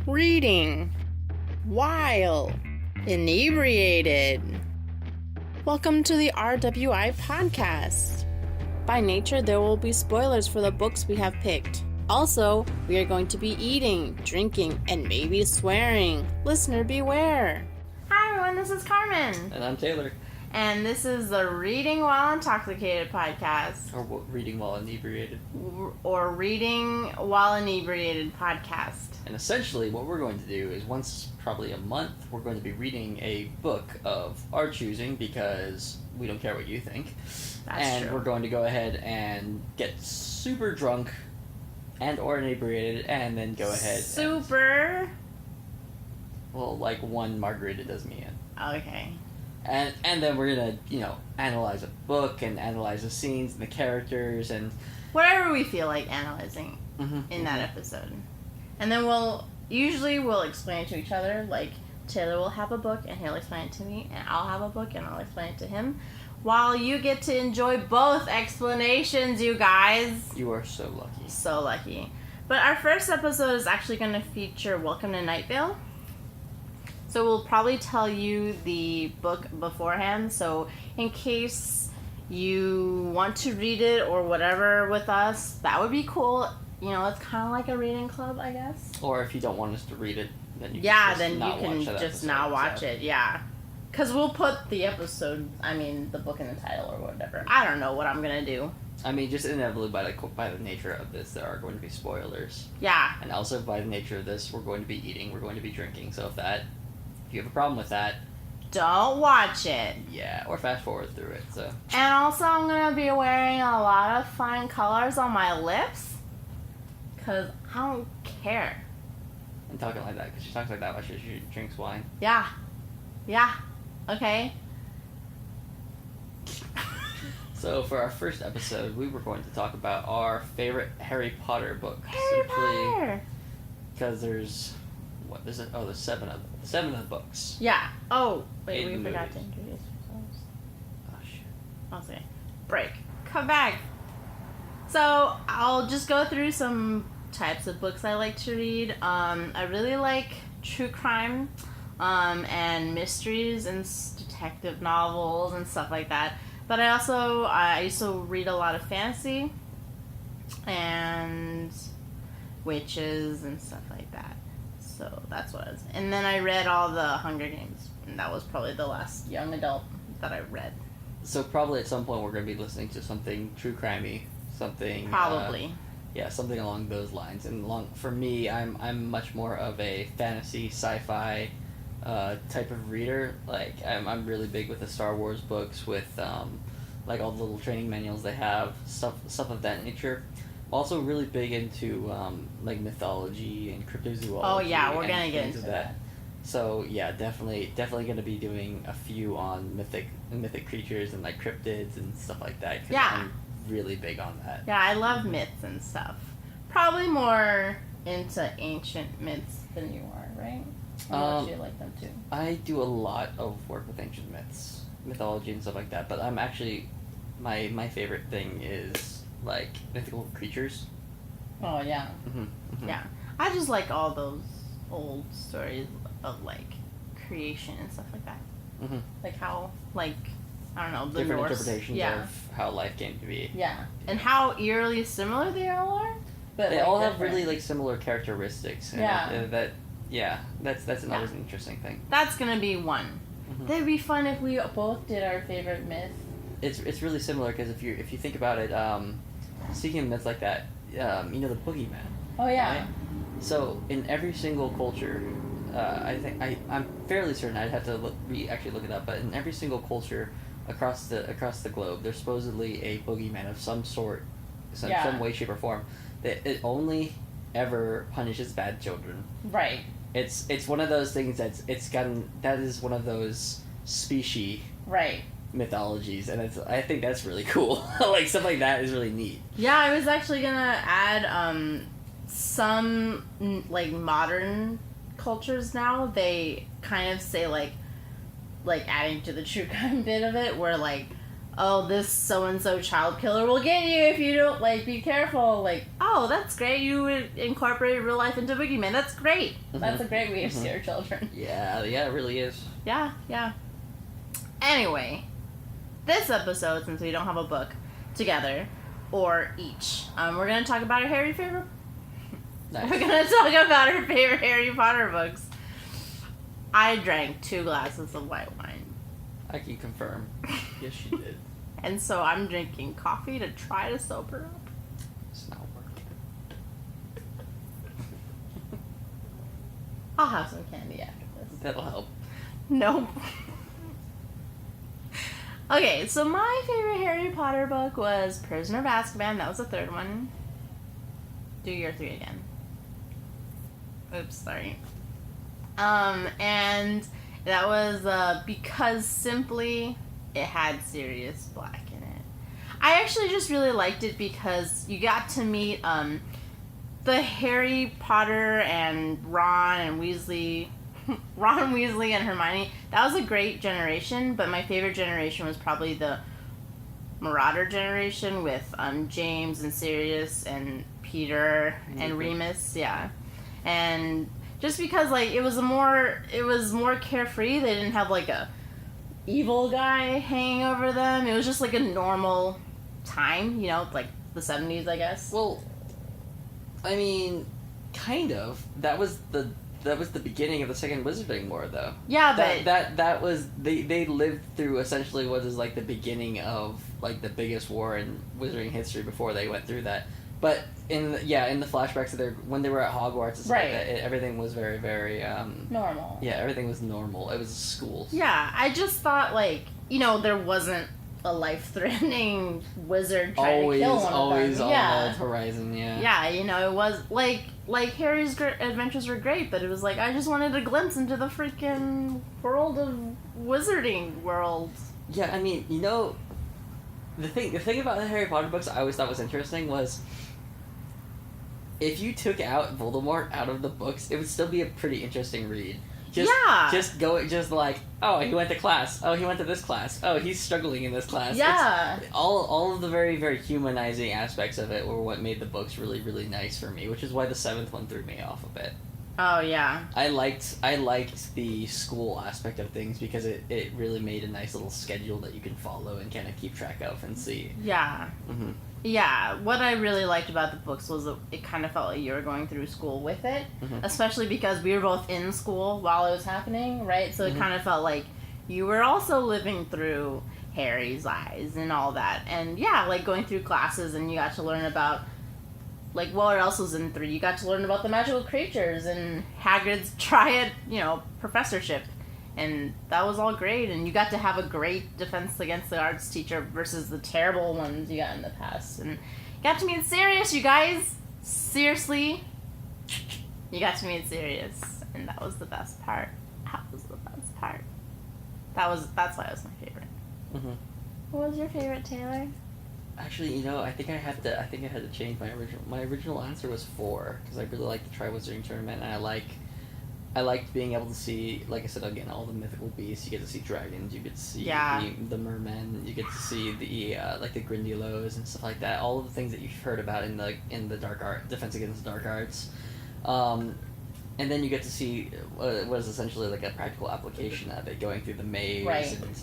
Reading While Inebriated. Welcome to the RWI podcast. By nature, there will be spoilers for the books we have picked. Also, we are going to be eating, drinking, and maybe swearing. Listener beware. Hi everyone, this is Carmen. And I'm Taylor. And this is the Reading While Intoxicated podcast. Or Reading While Inebriated. Or Reading While Inebriated podcast. And essentially what we're going to do is once probably a month, we're going to be reading a book of our choosing because we don't care what you think. That's true. We're going to go ahead and get super drunk and or inebriated and then go ahead well, like one margarita does me in. Okay. And then we're gonna, analyze a book and analyze the scenes and the characters and whatever we feel like analyzing in that episode. And then we'll explain it to each other. Like, Taylor will have a book and he'll explain it to me, and I'll have a book and I'll explain it to him. While you get to enjoy both explanations, you guys. You are so lucky. So lucky. But our first episode is actually going to feature Welcome to Night Vale. So we'll probably tell you the book beforehand. So in case you want to read it or whatever with us, that would be cool. It's kind of like a reading club, I guess. Or if you don't want us to read it, then you can just not watch it. Yeah. Because we'll put the book in the title or whatever. I don't know what I'm going to do. Just inevitably by the nature of this, there are going to be spoilers. Yeah. And also by the nature of this, we're going to be eating, we're going to be drinking. So if you have a problem with that, don't watch it. Yeah, or fast forward through it. So. And also, I'm going to be wearing a lot of fine colors on my lips. Because I don't care. And talking like that, because she talks like that while she drinks wine. Yeah. Okay. So for our first episode, we were going to talk about our favorite Harry Potter books. Harry Potter! Because there's 7 of them. 7 of the books. Yeah. Oh, wait, we movies. forgot to introduce ourselves. Oh, shit. Okay. Break. Come back. So, I'll just go through some types of books I like to read. I really like true crime, and mysteries and detective novels and stuff like that. But I used to read a lot of fantasy and witches and stuff like that. So that's what I was. And then I read all the Hunger Games, and that was probably the last young adult that I read. So probably at some point we're going to be listening to something true crimey, something probably. Something along those lines. And for me, I'm much more of a fantasy, sci-fi type of reader. Like I'm really big with the Star Wars books, with like all the little training manuals they have, stuff of that nature. I'm also really big into like mythology and cryptozoology. Oh yeah, we're gonna get into that. So yeah, definitely gonna be doing a few on mythic creatures and like cryptids and stuff like that. 'Cause I'm really big on that. Yeah, I love myths and stuff. Probably more into ancient myths than you are, right? Or you like them too? I do a lot of work with ancient myths, mythology and stuff like that, but I'm actually, my favorite thing is, like, mythical creatures. Oh, yeah. Yeah. I just like all those old stories of, like, creation and stuff like that. Like how, like, I don't know, the different Norse interpretations of how life came to be. Yeah. And how eerily similar they all are. But they all have really, like, similar characteristics. Yeah. That's another interesting thing. That's gonna be one. That'd be fun if we both did our favorite myth. It's really similar because if you think about it, speaking of myths like that, the boogeyman. Oh yeah. Right? So in every single culture, I'm fairly certain, I'd have to actually look it up, but in every single culture across the globe, there's supposedly a boogeyman of some sort, some way, shape, or form. That it only ever punishes bad children. Right. It's one of those things that is one of those species. Right. Mythologies, and I think that's really cool. Like stuff like that is really neat. Yeah, I was actually gonna add some like modern cultures now. They kind of say like adding to the true crime bit of it, where like oh, this so-and-so child killer will get you if you don't, like, be careful. Like, oh, that's great. You would incorporate real life into Boogeyman. That's great. Mm-hmm. That's a great way to scare children. Yeah, it really is. Yeah. Anyway, this episode, since we don't have a book together, or each, we're going to talk about our Harry favorite... Nice. We're going to talk about our favorite Harry Potter books. I drank 2 glasses of white wine. I can confirm. Yes, you did. And so I'm drinking coffee to try to sober up. It's not working. I'll have some candy after this. That'll help. Nope. Okay, so my favorite Harry Potter book was Prisoner of Azkaban. That was the 3rd one. Do your 3 again. Oops, sorry. And that was because simply it had Sirius Black in it. I actually just really liked it because you got to meet the Harry Potter and Ron Weasley and Hermione. That was a great generation, but my favorite generation was probably the Marauder generation with James and Sirius and Peter and Remus, yeah. And just because, like, it was more carefree. They didn't have, like, a evil guy hanging over them. It was just, like, a normal time, you know, like the 70s, I guess. Well, I mean, kind of. That was the beginning of the Second Wizarding War, though. Yeah, but that was they lived through essentially what is like the beginning of like the biggest war in Wizarding history before they went through that. But in the flashbacks of when they were at Hogwarts and stuff like that, everything was very, very normal. Yeah, everything was normal. It was schools. Yeah, I just thought, like, you know, there wasn't a life-threatening wizard trying to kill one of them. Always on the horizon, yeah. Yeah, you know, it was like Harry's adventures were great, but it was like I just wanted a glimpse into the freaking world of Wizarding world. Yeah, I mean, you know, the thing about the Harry Potter books I always thought was interesting was, if you took out Voldemort out of the books, it would still be a pretty interesting read. Just like, oh, he went to class. Oh, he went to this class. Oh, he's struggling in this class. Yeah. All of the very, very humanizing aspects of it were what made the books really, really nice for me, which is why the 7th one threw me off a bit. Oh, yeah. I liked the school aspect of things because it really made a nice little schedule that you can follow and kind of keep track of and see. Yeah. Mm-hmm. Yeah, what I really liked about the books was that it kind of felt like you were going through school with it, especially because we were both in school while it was happening, right? So it kind of felt like you were also living through Harry's eyes and all that. And yeah, like going through classes and you got to learn about, like, what else was in 3? You got to learn about the magical creatures and Hagrid's triad, you know, professorship. And that was all great, and you got to have a great defense against the arts teacher versus the terrible ones you got in the past. And you got to meet Sirius, you guys! Seriously, you got to meet Sirius, and that was the best part. That's why it was my favorite. Mm-hmm. What was your favorite, Taylor? Actually, you know, I think I had to change my original. My original answer was 4 because I really liked the Triwizarding Tournament, and I liked being able to see, like I said again, all the mythical beasts. You get to see dragons. You get to see the mermen. You get to see the like the Grindylows and stuff like that. All of the things that you've heard about in the dark art Defense Against the Dark Arts, and then you get to see what is essentially like a practical application of it, going through the maze and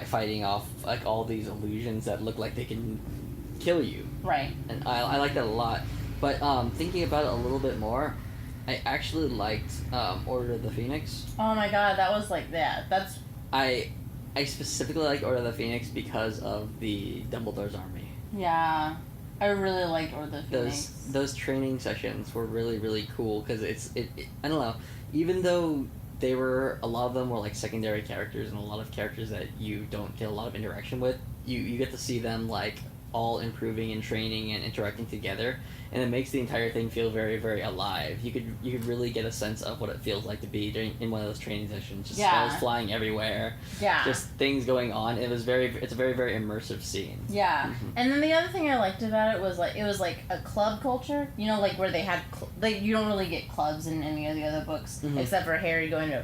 fighting off like all these illusions that look like they can kill you. Right. And I like that a lot. But thinking about it a little bit more, I actually liked Order of the Phoenix. Oh my god, that was like that. That's... I specifically like Order of the Phoenix because of the Dumbledore's army. Yeah, I really liked Order of the Phoenix. Those training sessions were really, really cool because it I don't know, even though a lot of them were like secondary characters and a lot of characters that you don't get a lot of interaction with, you get to see them like all improving and training and interacting together, and it makes the entire thing feel very, very alive. You could really get a sense of what it feels like to be in one of those training sessions. Just spells flying everywhere. Yeah. Just things going on. It's a very, very immersive scene. Yeah. Mm-hmm. And then the other thing I liked about it was like a club culture. You know, like where they had you don't really get clubs in any of the other books except for Harry going to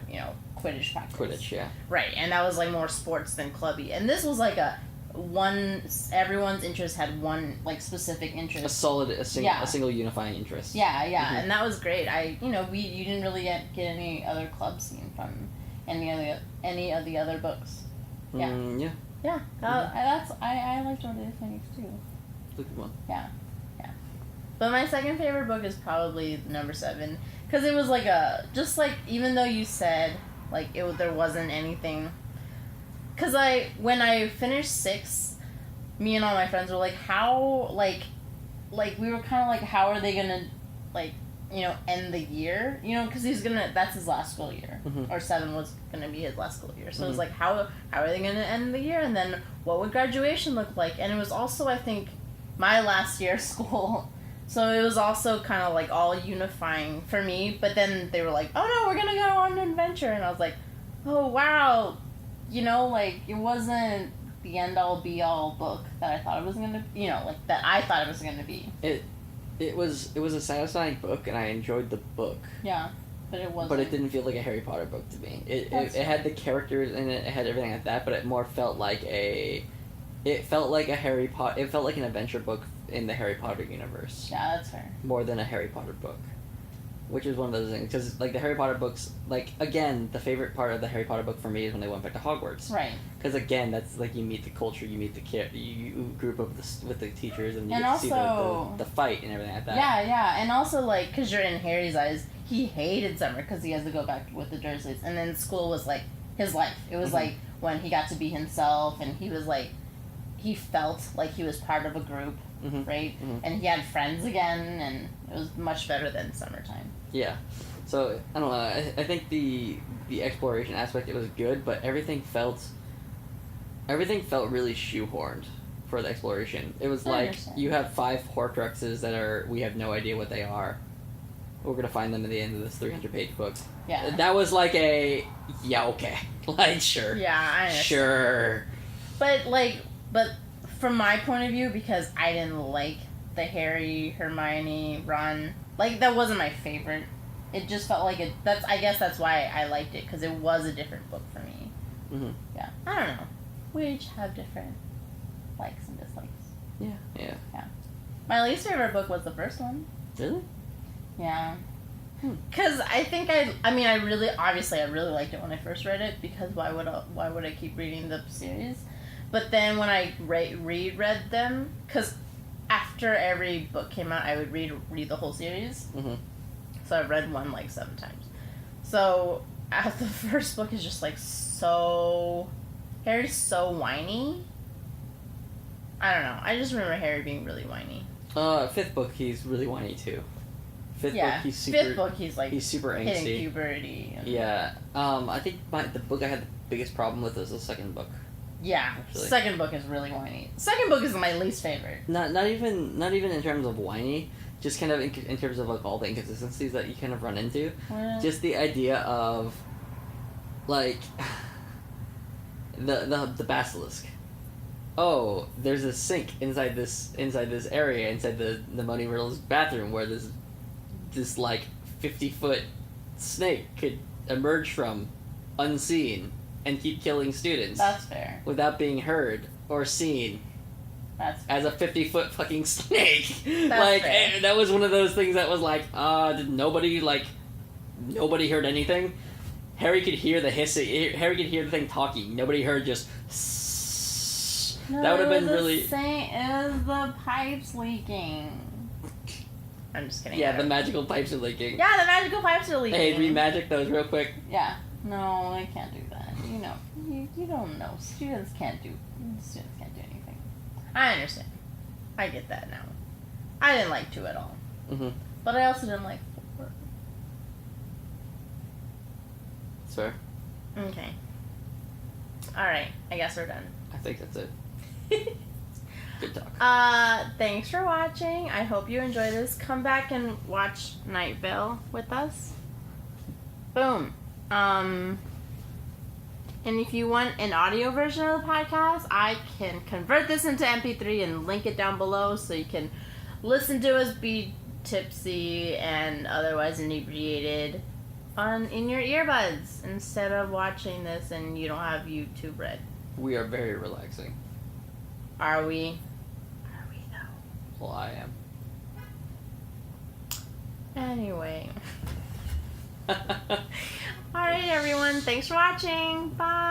Quidditch practice. Quidditch, yeah. Right, and that was like more sports than clubby. And this was like a everyone's interest had one like specific interest. A single unifying interest. Yeah, and that was great. You didn't really get any other club scene from any of the other books. Yeah. Yeah. I liked all these things too. It's a good one. Yeah. But my second favorite book is probably number 7, because it was like even though you said like there wasn't anything. Because when I finished 6, me and all my friends were like, how, like we were kind of like, how are they gonna, like, end the year? Because that's his last school year. Mm-hmm. Or 7 was gonna be his last school year. So it was like, how are they gonna end the year? And then what would graduation look like? And it was also, I think, my last year of school. So it was also kind of like all unifying for me. But then they were like, oh no, we're gonna go on an adventure. And I was like, oh wow. It wasn't the end-all, be-all book that I thought it was going to, that I thought it was going to be. It was a satisfying book, and I enjoyed the book. Yeah, but it wasn't. But it didn't feel like a Harry Potter book to me. It had the characters in it, it had everything like that, but it more felt like it felt like an adventure book in the Harry Potter universe. Yeah, that's fair. More than a Harry Potter book. Which is one of those things, because, like, the Harry Potter books, like, again, the favorite part of the Harry Potter book for me is when they went back to Hogwarts. Right. Because, again, that's, like, you meet the culture, you meet you group up with the teachers, and you and get to also, see the fight and everything like that. Yeah, and also, like, because you're in Harry's eyes, he hated summer because he has to go back with the Dursleys, and then school was, like, his life. It was, like, when he got to be himself, and he was, like, he felt like he was part of a group, right? Mm-hmm. And he had friends again, and it was much better than summertime. Yeah. So, I don't know, I think the exploration aspect, it was good, but everything felt really shoehorned for the exploration. It was like, you have 5 Horcruxes we have no idea what they are. We're gonna find them at the end of this 300-page book. Yeah. That was like okay. Like, sure. Yeah, I understand. Sure. But from my point of view, because I didn't like the Harry, Hermione, Ron, like, that wasn't my favorite. It just felt like I guess that's why I liked it, because it was a different book for me. Mm-hmm. Yeah. I don't know. We each have different likes and dislikes. Yeah. My least favorite book was the first one. Really? Yeah. Because I think I really liked it when I first read it, because why would I keep reading the series? But then when I reread them, because after every book came out, I would read the whole series. Mm-hmm. So I've read one like 7 times. So the first book is just like Harry's so whiny. I don't know. I just remember Harry being really whiny. 5th book, he's really whiny too. 5th book, he's super angsty. Hitting puberty. Yeah. I think the book I had the biggest problem with was the 2nd book. Yeah, actually. 2nd book is really whiny. 2nd book is my least favorite. Not even in terms of whiny, just kind of in terms of like all the inconsistencies that you kind of run into. Just the idea of like the basilisk. Oh, there's a sink inside this area inside the Moaning Riddle's bathroom where this like 50-foot snake could emerge from unseen and keep killing students. That's fair. Without being heard or seen. That's fair. As a 50-foot fucking snake. That's fair. That was one of those things that was like, did nobody heard anything? Harry could hear the hissing. Harry could hear the thing talking. Nobody heard just. No, that would have been really. It was the pipes leaking. I'm just kidding. Yeah, the magical pipes are leaking. Yeah, the magical pipes are leaking. Hey, re-magic those real quick. Yeah. No, I can't do that. You don't know. Students can't do anything. I understand. I get that now. I didn't like 2 at all. Mm-hmm. But I also didn't like 4. That's fair. Okay. Alright, I guess we're done. I think that's it. Good talk. Thanks for watching. I hope you enjoy this. Come back and watch Night Vale with us. Boom. And if you want an audio version of the podcast, I can convert this into MP3 and link it down below so you can listen to us be tipsy and otherwise inebriated in your earbuds instead of watching this and you don't have YouTube Red. We are very relaxing. Are we? Are we though? Well, I am. Anyway. All right, everyone. Thanks for watching. Bye.